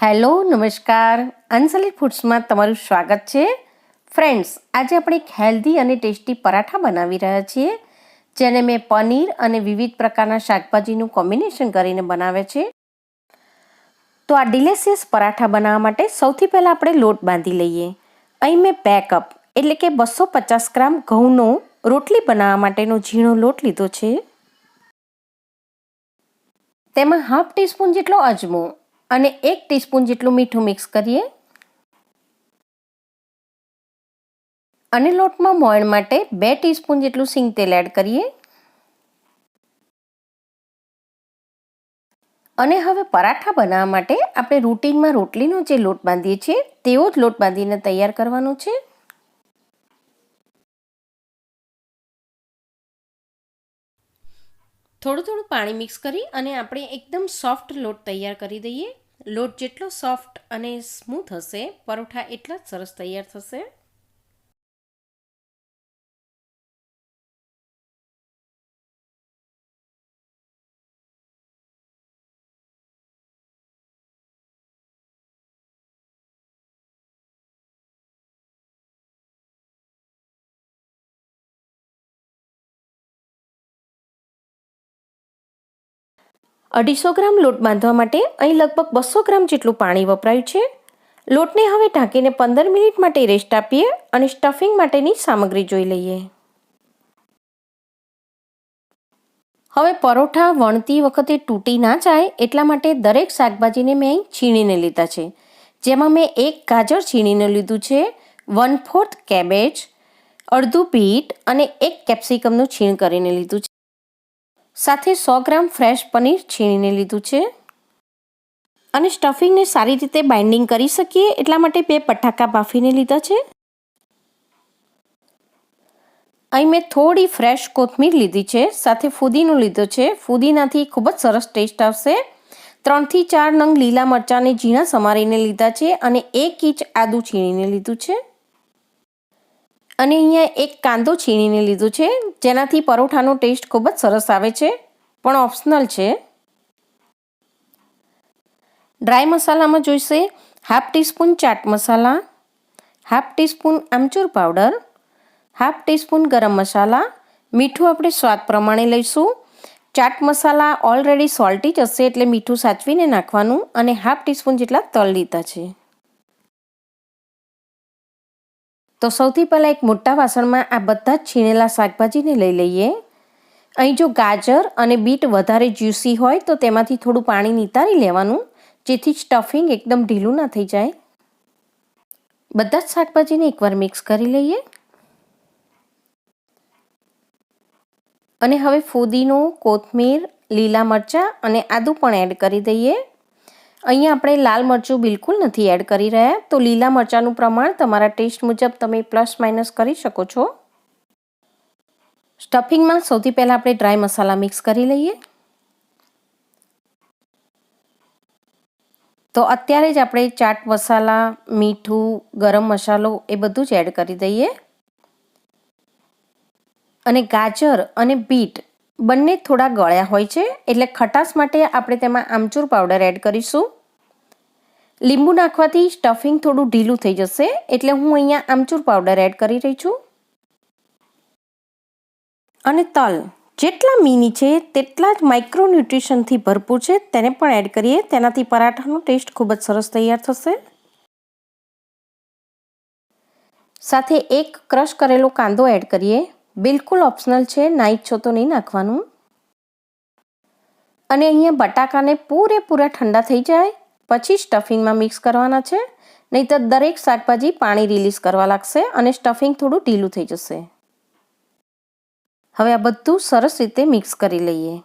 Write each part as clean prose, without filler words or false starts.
Hello નમસ્કાર, અનસલિડ ફૂડ્સમાં તમારું સ્વાગત છે. ફ્રેન્ડ્સ, આજે આપણે એક હેલ્ધી અને ટેસ્ટી પરાઠા બનાવી રહ્યા છીએ, જેને મેં પનીર અને વિવિધ પ્રકારના શાકભાજીનું કોમ્બિનેશન કરીને બનાવે છે. તો આ ડિલિશિયસ પરાઠા બનાવવા માટે સૌથી પહેલાં આપણે લોટ બાંધી લઈએ. અહીં મેં 2 કપ એટલે કે 250 ગ્રામ ઘઉંનો રોટલી બનાવવા માટેનો ઝીણો લોટ લીધો છે. તેમાં 1/2 ટીસ્પૂન જેટલો અજમો અને 1 ટીસ્પૂન જેટલું મીઠું મિક્સ કરીએ. અને લોટમાં મોયણ માટે 2 ટીસ્પૂન જેટલું સિંગ તેલ એડ કરીએ. અને હવે પરાઠા બનાવવા માટે આપણે રૂટીનમાં રોટલીનો જે લોટ બાંધીએ છીએ તેવો જ લોટ બાંધીને તૈયાર કરવાનો છે. થોડું પાણી મિક્સ કરી અને આપણે એકદમ સોફ્ટ લોટ તૈયાર કરી દઈએ. લોટ જેટલો સોફ્ટ અને સ્મૂથ હશે, પરોઠા એટલા જ સરસ તૈયાર થશે. અઢીસો ગ્રામ લોટ બાંધવા માટે અહીં લગભગ 200 ગ્રામ જેટલું પાણી વપરાયું છે. લોટને હવે ઢાંકીને 15 મિનિટ માટે રેસ્ટ આપીએ અને સ્ટફિંગ માટેની સામગ્રી જોઈ લઈએ. હવે પરોઠા વણતી વખતે તૂટી ના જાય એટલા માટે દરેક શાકભાજીને મેં અહીં છીણીને લીધા છે. જેમાં મેં 1 ગાજર છીણીને લીધું છે, 1/4 કેબેજ, અડધું બીટ અને 1 કેપ્સિકમનું છીણ કરીને લીધું છે. સાથે 100 ગ્રામ ફ્રેશ પનીર છીણીને લીધું છે. અને સ્ટફિંગને સારી રીતે બાઇન્ડિંગ કરી શકીએ એટલા માટે 2 બટાકા બાફીને લીધા છે. અહીં મેં થોડી ફ્રેશ કોથમીર લીધી છે, સાથે ફુદીનો લીધો છે. ફુદીનાથી ખૂબ જ સરસ ટેસ્ટ આવશે. 3 થી 4 નંગ લીલા મરચાંને ઝીણા સમારીને લીધા છે અને 1 ઇંચ આદું છીણીને લીધું છે. અને અહીંયા 1 કાંદો છીણીને લીધો છે, જેનાથી પરોઠાનો ટેસ્ટ ખૂબ જ સરસ આવે છે, પણ ઓપ્શનલ છે. ડ્રાય મસાલામાં જોઈશે 1/2 ટીસ્પૂન ચાટ મસાલા, 1/2 ટીસ્પૂન આમચૂર પાવડર, 1/2 ટીસ્પૂન ગરમ મસાલા. મીઠું આપણે સ્વાદ પ્રમાણે લઈશું. ચાટ મસાલા ઓલરેડી સોલ્ટી જ હશે એટલે મીઠું સાચવીને નાખવાનું. અને 1/2 ટીસ્પૂન જેટલા તલ લીધા છે. તો સૌથી પહેલાં એક મોટા વાસણમાં આ બધા જ છીણેલા શાકભાજીને લઈ લઈએ. અહીં જો ગાજર અને બીટ વધારે જ્યુસી હોય તો તેમાંથી થોડું પાણી નિતારી લેવાનું, જેથી સ્ટફિંગ એકદમ ઢીલું ના થઈ જાય. બધા જ શાકભાજીને એકવાર મિક્સ કરી લઈએ. અને હવે ફુદીનો, કોથમીર, લીલા મરચાં અને આદું પણ એડ કરી દઈએ. અહીંયા આપણે લાલ મરચું બિલકુલ નથી એડ કરી રહ્યા, તો લીલા મરચાંનું પ્રમાણ તમારા ટેસ્ટ મુજબ તમે પ્લસ માઇનસ કરી શકો છો. સ્ટફિંગમાં સૌથી પહેલાં આપણે ડ્રાય મસાલા મિક્સ કરી લઈએ. તો અત્યારે જ આપણે ચાટ મસાલા, મીઠું, ગરમ મસાલો એ બધું જ એડ કરી દઈએ. અને ગાજર અને બીટ બંને થોડા ગળ્યા હોય છે, એટલે ખટાશ માટે આપણે તેમાં આમચૂર પાવડર એડ કરીશું. લીંબુ નાખવાથી સ્ટફિંગ થોડું ઢીલું થઈ જશે, એટલે હું અહીંયા આમચૂર પાવડર એડ કરી રહી છું. અને તલ જેટલા મીની છે તેટલા જ માઇક્રોન્યુટ્રિશનથી ભરપૂર છે, તેને પણ એડ કરીએ. તેનાથી પરાઠાનો ટેસ્ટ ખૂબ જ સરસ તૈયાર થશે. સાથે 1 ક્રશ કરેલો કાંદો એડ કરીએ. બિલકુલ ઓપ્શનલ છે, ના ઈચ્છો તો નહીં નાખવાનું. અને અહીંયા બટાકાને પૂરેપૂરા ઠંડા થઈ જાય પછી સ્ટફિંગમાં મિક્સ કરવાના છે, નહીં તો દરેક શાકભાજી પાણી રિલીઝ કરવા લાગશે અને સ્ટફિંગ થોડું ઢીલું થઈ જશે. હવે આ બધું સરસ રીતે મિક્સ કરી લઈએ.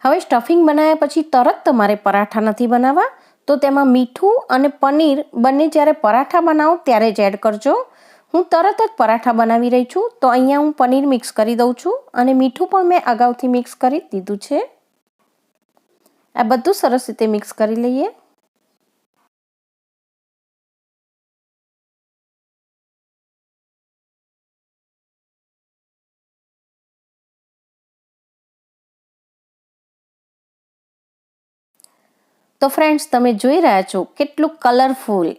હવે સ્ટફિંગ બનાવ્યા પછી તરત તમારે પરાઠા નથી બનાવવા, તો તેમાં મીઠું અને પનીર બંને જ્યારે પરાઠા બનાવો ત્યારે જ એડ કરજો. હું તરત જ પરાઠા બનાવી રહી છું, તો અહીંયા હું પનીર મિક્સ કરી દઉં છું અને મીઠું પણ મેં અગાઉથી મિક્સ કરી દીધું છે. આ બધું સરસ રીતે મિક્સ કરી લઈએ. તો ફ્રેન્ડ્સ, તમે જોઈ રહ્યા છો કેટલું કલરફુલ,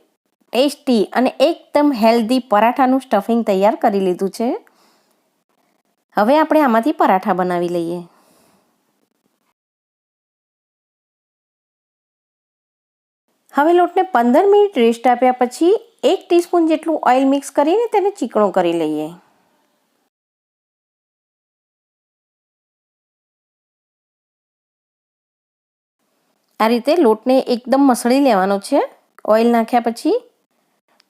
ટેસ્ટી અને એકદમ હેલ્ધી પરાઠાનું સ્ટફિંગ તૈયાર કરી લીધું છે. હવે આપણે આમાંથી પરાઠા બનાવી લઈએ. હવે લોટને 15 મિનિટ રેસ્ટ આપ્યા પછી 1 ટીસ્પૂન જેટલું ઓઇલ મિક્સ કરીને તેને ચીકણો કરી લઈએ. આ રીતે લોટને એકદમ મસળી લેવાનો છે ઓઇલ નાખ્યા પછી.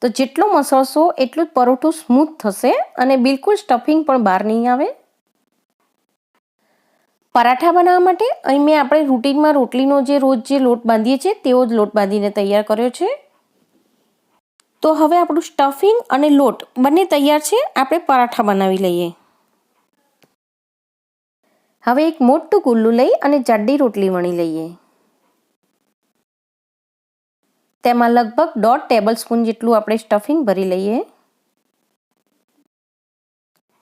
તો જેટલો મસળશો એટલું જ પરોઠું સ્મૂથ થશે અને બિલકુલ સ્ટફિંગ પણ બહાર નહીં આવે. પરાઠા બનાવવા માટે અહીં મેં આપણે રૂટીનમાં રોટલીનો રોજ જે લોટ બાંધીએ છીએ તેવો જ લોટ બાંધીને તૈયાર કર્યો છે. તો હવે આપણું સ્ટફિંગ અને લોટ બંને તૈયાર છે. આપણે પરાઠા બનાવી લઈએ. હવે એક મોટું ગુલ્લું લઈ અને જાડી રોટલી વણી લઈએ. તેમાં લગભગ 1.5 ટેબલસ્પૂન જેટલું આપણે સ્ટફિંગ ભરી લઈએ.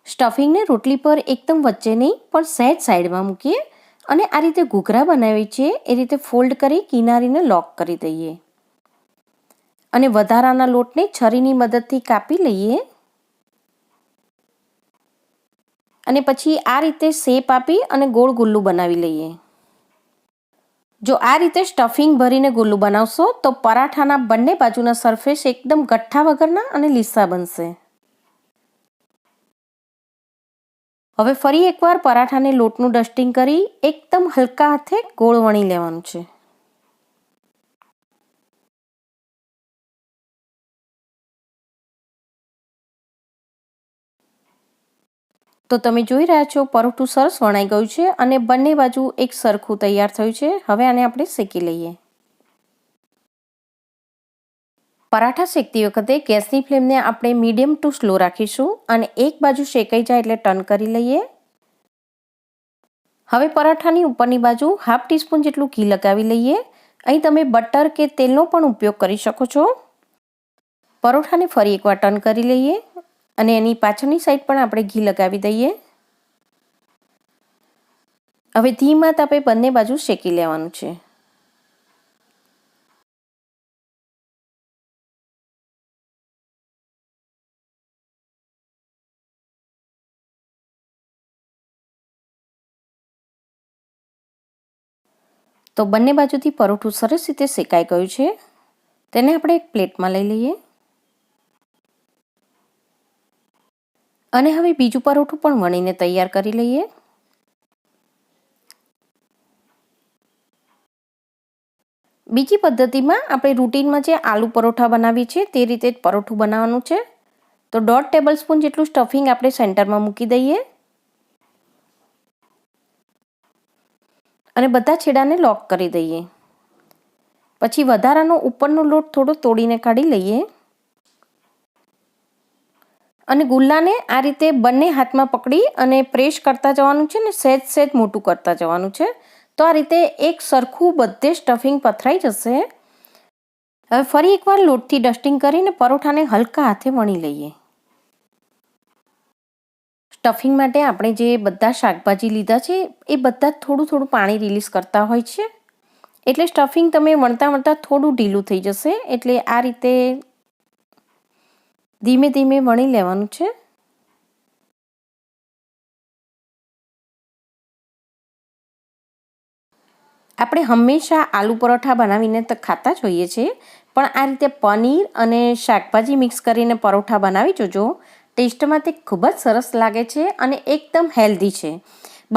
સ્ટફિંગને રોટલી પર એકદમ વચ્ચે નહીં પણ સહેજ સાઈડમાં મૂકીએ અને આ રીતે ઘૂઘરા બનાવી છે એ રીતે ફોલ્ડ કરી કિનારીને લોક કરી દઈએ અને વધારાના લોટને છરીની મદદથી કાપી લઈએ અને પછી આ રીતે શેપ આપી અને ગોળ ગુલ્લું બનાવી લઈએ. જો આ રીતે સ્ટફિંગ ભરીને ગુલ્લું બનાવશો તો પરાઠાના બંને બાજુના સરફેસ એકદમ ગઠ્ઠા વગરના અને લીસા બનશે. હવે ફરી એકવાર પરાઠાને લોટનું ડસ્ટિંગ કરી એકદમ હલકા હાથે ગોળ વણી લેવાનું છે. તો તમે જોઈ રહ્યા છો પરોઠું સરસ વણાઈ ગયું છે અને બંને બાજુ એક સરખું તૈયાર થયું છે. હવે આને આપણે શેકી લઈએ. પરાઠા શેકતી વખતે ગેસની ફ્લેમને આપણે મીડિયમ ટુ સ્લો રાખીશું અને એક બાજુ શેકાઈ જાય એટલે ટર્ન કરી લઈએ. હવે પરાઠાની ઉપરની બાજુ 1/2 ટીસ્પૂન જેટલું ઘી લગાવી લઈએ. અહીં તમે બટર કે તેલનો પણ ઉપયોગ કરી શકો છો. પરોઠાને ફરી એકવાર ટર્ન કરી લઈએ અને એની પાછળની સાઈડ પણ આપણે ઘી લગાવી દઈએ. હવે ધીમા તાપે બંને બાજુ શેકી લેવાનું છે. તો બંને બાજુથી પરોઠું સરસ રીતે શેકાઈ ગયું છે. તેને આપણે એક પ્લેટમાં લઈ લઈએ અને હવે બીજું પરોઠું પણ વણીને તૈયાર કરી લઈએ. બીજી પદ્ધતિમાં આપણે રૂટીનમાં જે આલુ પરોઠા બનાવીએ છીએ તે રીતે જ પરોઠું બનાવવાનું છે. તો 1.5 ટેબલસ્પૂન જેટલું સ્ટફિંગ આપણે સેન્ટરમાં મૂકી દઈએ અને બધા છેડાને લોક કરી દઈએ. પછી વધારાનો ઉપરનો લોટ થોડો તોડીને કાઢી લઈએ અને ગુલ્લાને આ રીતે બંને હાથમાં પકડી અને પ્રેસ કરતા જવાનું છે ને સહેજ મોટું કરતા જવાનું છે. તો આ રીતે એક સરખું બધે સ્ટફિંગ પથરાઈ જશે. હવે ફરી એકવાર લોટથી ડસ્ટિંગ કરીને પરોઠાને હલકા હાથે વણી લઈએ. સ્ટફિંગ માટે આપણે જે બધા શાકભાજી લીધા છે એ બધા થોડું પાણી રિલીઝ કરતા હોય છે. એટલે સ્ટફિંગ તમે વણતા થોડું ઢીલું થઈ જશે. એટલે આ રીતે ધીમે ધીમે વણી લેવાનું છે. આપણે હંમેશા આલુ પરોઠા બનાવીને તો ખાતા જ હોઈએ છીએ, પણ આ રીતે પનીર અને શાકભાજી મિક્સ કરીને પરોઠા બનાવી જોજો. ટેસ્ટમાં તે ખૂબ જ સરસ લાગે છે અને એકદમ હેલ્ધી છે.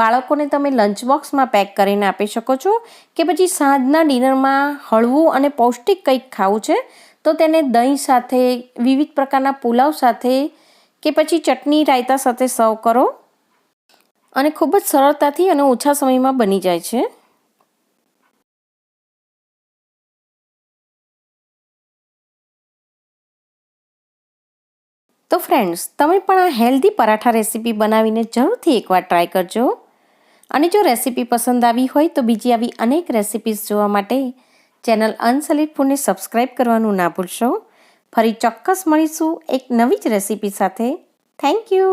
બાળકોને તમે લંચ બોક્સમાં પેક કરીને આપી શકો છો કે પછી સાંજના ડિનરમાં હળવું અને પૌષ્ટિક કંઈક ખાવું છે તો તેને દહીં સાથે, વિવિધ પ્રકારના પુલાવ સાથે કે પછી ચટણી રાયતા સાથે સર્વ કરો અને ખૂબ જ સરળતાથી અને ઓછા સમયમાં બની જાય છે. તો ફ્રેન્ડ્સ, તમે પણ આ હેલ્ધી પરાઠા રેસીપી બનાવીને જરૂરથી એકવાર ટ્રાય કરજો. અને જો રેસીપી પસંદ આવી હોય તો બીજી આવી અનેક રેસીપીઝ જોવા માટે ચેનલ અનસલિડ ફૂડને સબસ્ક્રાઈબ કરવાનું ના ભૂલશો. ફરી ચોક્કસ મળીશું એક નવી જ રેસીપી સાથે. Thank you.